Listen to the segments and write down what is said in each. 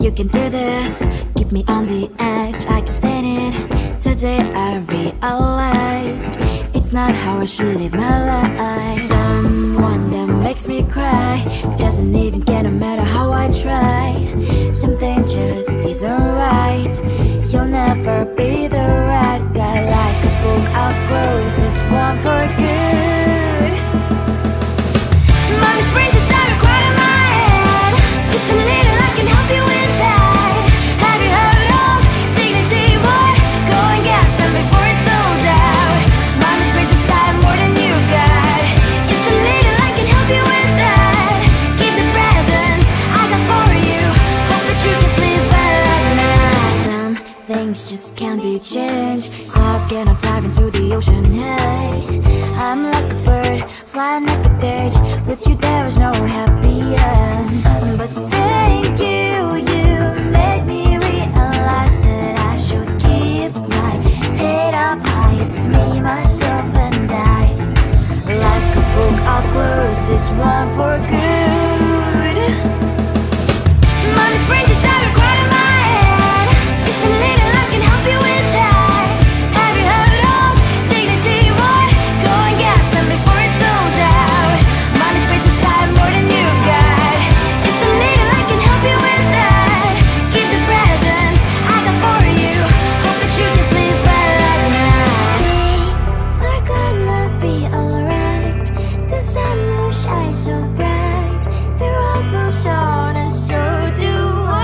you can do this. Keep me on the edge, I can stand it. Today I realized it's not how I should live my life. Someone that makes me cry doesn't even get no matter how I try. Something just isn't right. You'll never be the right guy. Like a book, I'll close this one for good. Mommy's brains inside are quite in my head. Just a little, I can help you with that. Have you heard of dignity, boy? Go and get some before it's sold out. Mommy's brains inside more than you got. Just a little, I can help you with that. Keep the presents I got for you. Hope that you can sleep well at night. Some things just can't be changed. Clock and I'm diving to the ocean, hey. I'm like a bird, flying like a cage. With you there was no happy end. But thank you, you made me realize that I should keep my head up high. It's me, myself and I. Like a book, I'll close this one for good. Mommy's brains inside are quite in my head. Just a little, I can help you with that. Have you heard of dignity, boy? Go and get some before it's sold out. Mommy's brains inside more than you got. Just a little, I can help you with that. Keep the presents I got for you. Hope that you can sleep well at night. We're gonna be alright. The sun will shine so bright. The road moves on and so do I.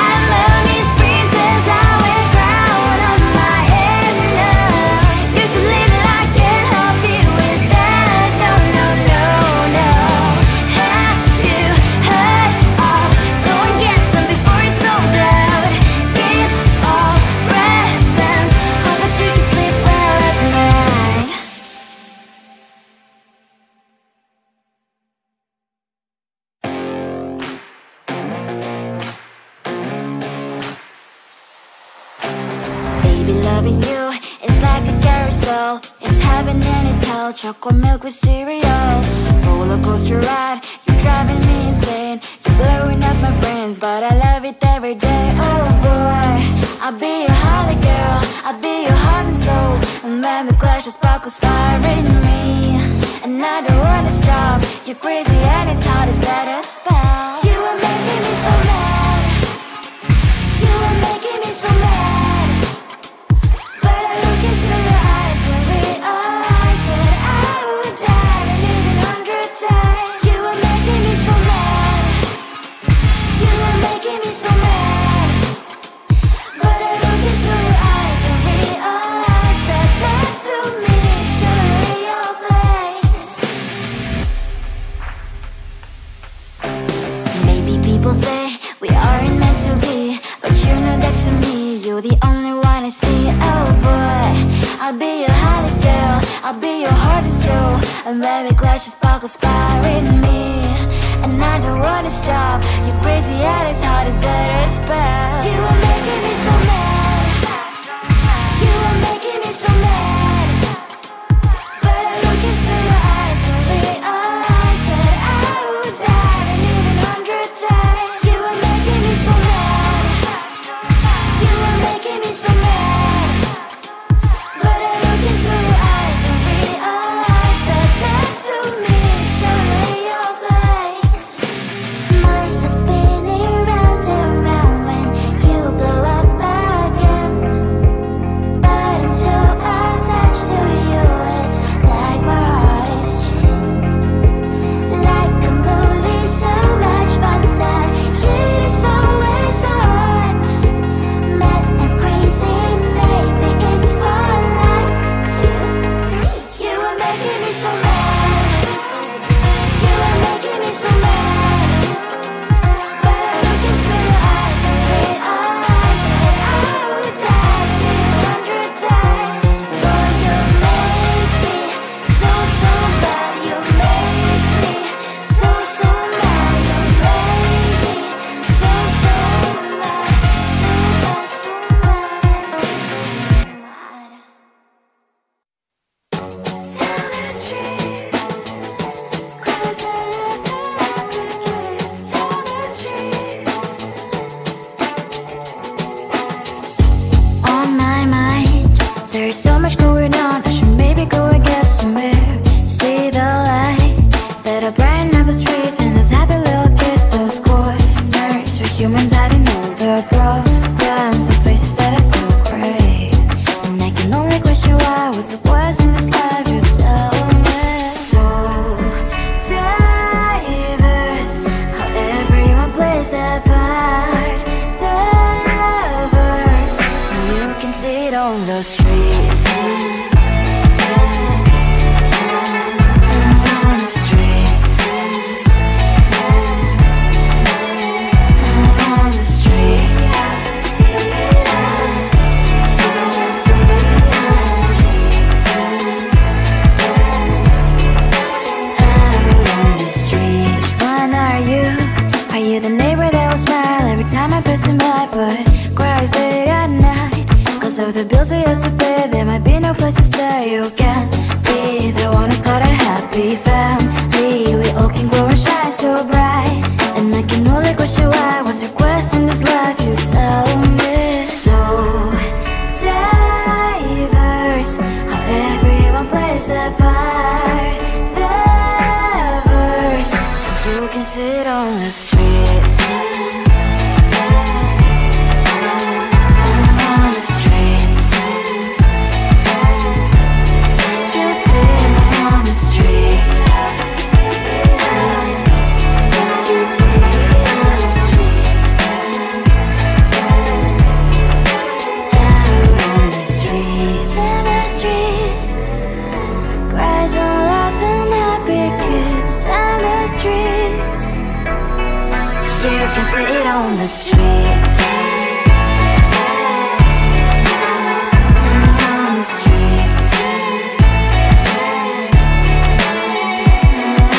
And mommy's princess, I wear crown on my head now. Just a little, I can help you with that. No, no, no, no. Have you heard of? Go and get some before it's sold out. Give all presents. Hope that you can sleep well at night. Baby, loving you is like a carousel. It's heaven and it's hell. Chocolate milk with cereal. Roller coaster ride. You're driving me insane. You're blowing up my brains, but I love it every day. Oh boy, I'll be your holly girl. I'll be your heart and soul. And when we clash, the sparkles fire in me. And I don't wanna stop. You're crazy and it's hard as let us spell. You are making me so mad. You are making me so mad. But I look into your eyes and realize that I would die and even 100 times. You are making me so mad. You are making me so mad. But I look into your eyes and realize that next to me is surely your place. There's so much going on, I should maybe go and get somewhere. See the light that are brighten up the streets, and those happy little kids, those corners where humans hiding all their problems, the faces that are so great. And I can only question why, what's the worst in this life, you tell me. So diverse, how everyone plays their part. The verse, you can see it on the streets. On the streets. On the streets. The neighbor that will smile every time I pass him by, but cries late at night. Cause of the bills I used to pay, there might be no place to stay. You can be the one who's got a happy family. We all can glow and shine so bright. And I can only question why, what's your quest in this life, you tell me. So diverse, how everyone plays their part. The verse, you can sit on the street. On the streets. You sit on the streets. On the streets. In the streets. Cries and laughing happy kids. On the streets. You can sit on the streets. On the streets.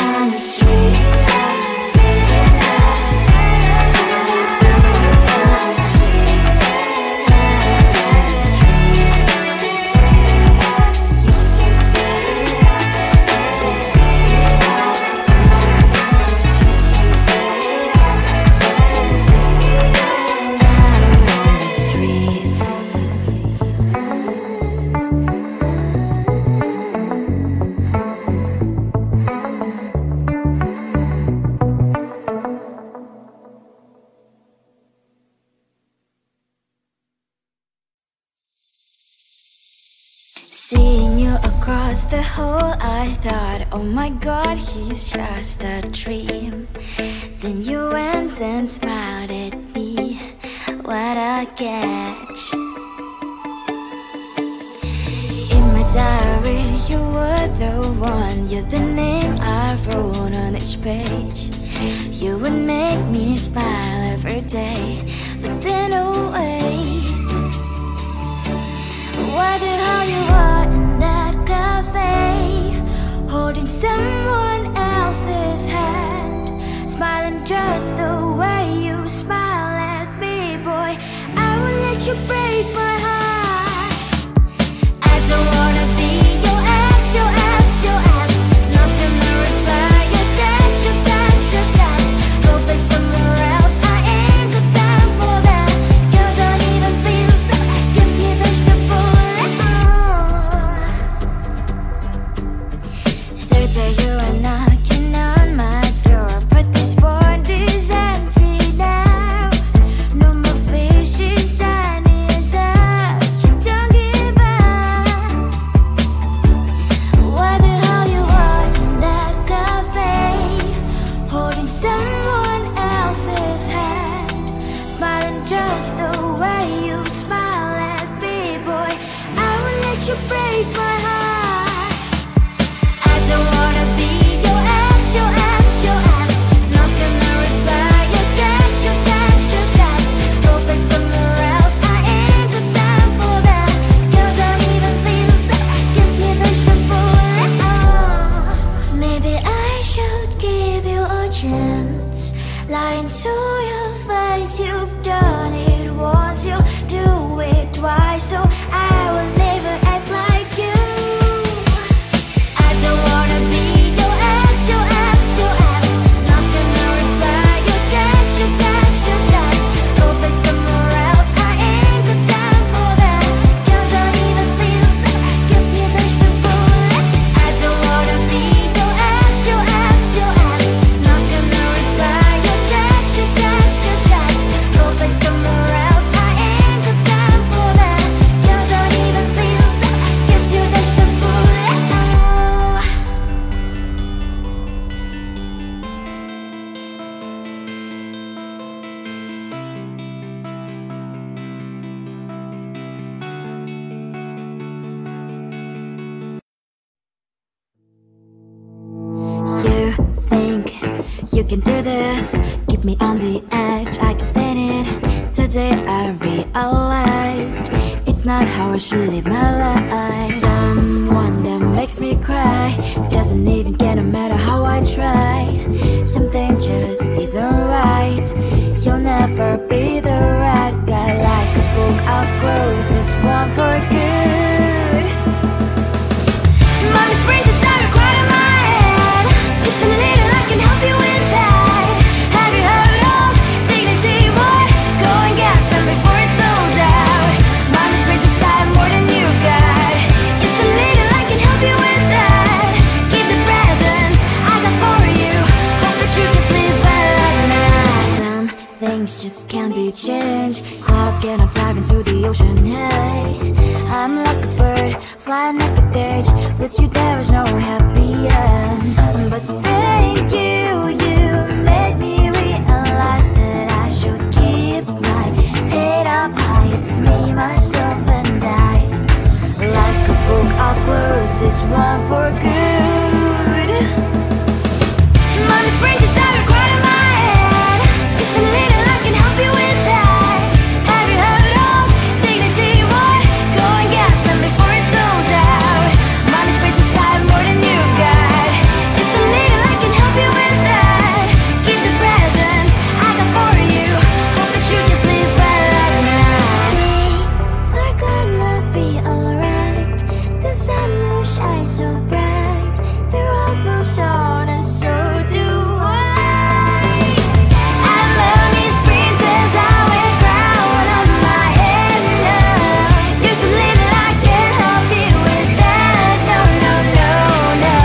On the streets. Seeing you across the hall, I thought, oh my god, he's just a dream. Then you went and smiled at me. What a catch. In my diary, you were the one. You're the name I wrote on each page. You would make me smile every day. But then, oh wait, why the hell you are in that cafe, holding someone else's hand, smiling just the way you smile at me, boy. I will let you break my heart. I don't wanna be your ex, your ex, your ex. Not gonna reply your text, your text, your text. Go play somewhere else, I ain't got time for that. You don't even feel so, guess you vegetable. Third day you are knocking on my door, but this board is empty now. No more fishes, sun is up. You don't give up. Why the hell you are in that cafe, holding someone else's hand, smiling just the way you smile at me, boy. I will let you break my heart. I don't wanna be your ex, your ex, your ex. Not gonna reply your text, your text, your text. Go play somewhere else, I ain't got time for that. You don't even feel so, guess you vegetable. Maybe I should give you a chance. Lying to your face, you've done it once, you'll do it twice. So I will never act like you. You can do this, keep me on the edge, I can stand it. Today I realized it's not how I should live my life. Someone that makes me cry doesn't even get no matter how I try. Something just isn't right. You'll never be the right guy. Like a book, I'll close this one for good. Mommy springs inside right in my head. Just a little, I can help you with that. Have you heard of dignity, boy? Go and get some before it's sold out. Mommy springs inside more than you've got. Just a little, I can help you with that. Keep the presents I got for you. Hope that you can sleep well at night. Some things just can't be changed. Cloud and I'm diving to the ocean. Hey, I'm like a bird flying like a cage. With you there is no happy end. But thank you, you made me realize that I should keep my head up high. It's me, myself and I. Like a book, I'll close this one for good. Mommy springs inside a cry in my head. Just a little, I can help you with that. Have you heard of dignity, boy? Go and get some before it's sold out. Mommy springs inside more than you've got. Just a little, I can help you with that. Keep the presents I got for you. Hope that you can sleep well at night. We're gonna be alright. The sun will shine so bright. The road moves on and so do I. And lonely sprinters, I will crown on my head now. Just a little, I can help you with that. No, no, no, no.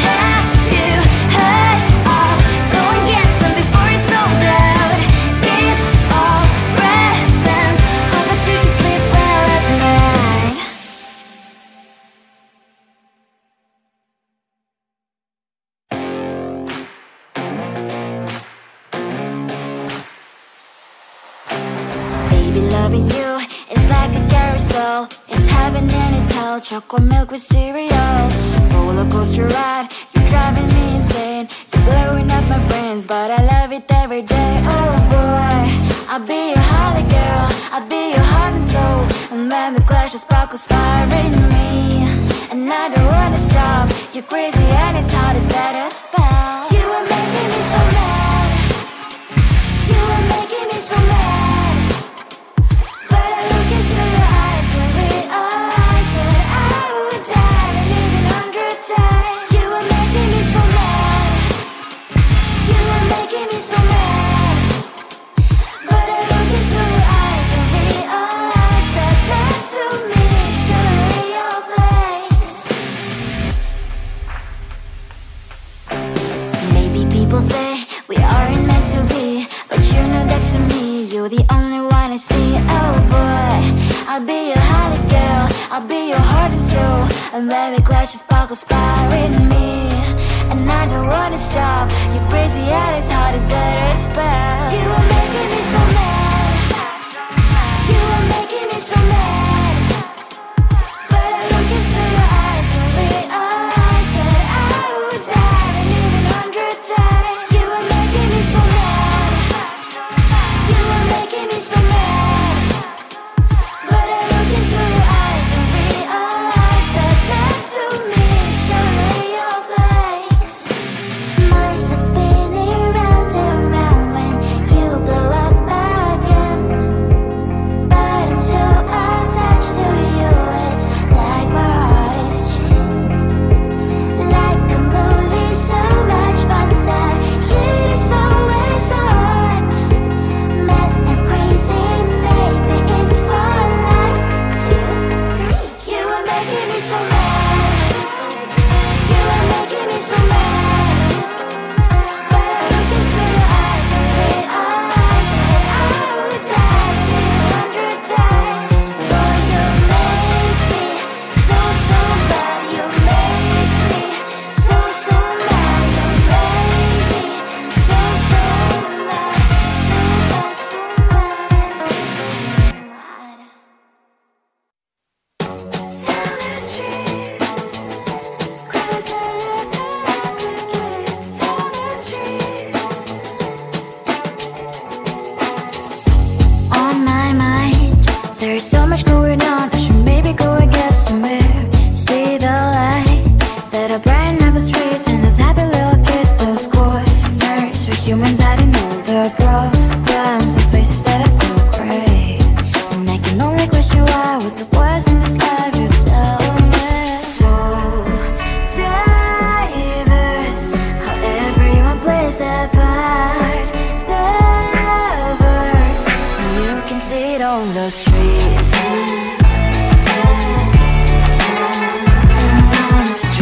Have you heard of? Go and get some before it's sold out. Keep all presents. Hope that you can sleep well at night. Baby, loving you is like a carousel. It's heaven and it's hell. Chocolate milk with cereal. Roller coaster ride. You're driving me insane. You're blowing up my brains, but I love it every day. Oh boy, I'll be your holly girl. I'll be your heart and soul. And when we clash, the sparkles fire in me. And I don't wanna stop. You're crazy and it's hard as that a spell. You are making me so mad. You are making me so mad. But I look into your eyes and realize that I would die and even 100 times. You are making me so mad. You are making me so mad. But I look into your eyes and realize that next to me is surely your place. Maybe people say we aren't meant to be, but you know that to me you're the only one I see. Oh boy, I'll be your holly girl. I'll be your heart and soul. And when we clash, the sparkles fire in me. And I don't wanna stop. You're crazy and as hard as that a spell. You are making me so mad. You are making me so mad. But I look into your eyes and realize that I would die and even 100 times. You are making me so mad. You are making me so mad. But I look into your eyes and realize that next to me is surely your place. Mind was spinning round and round when you blow up my on the streets. On the streets.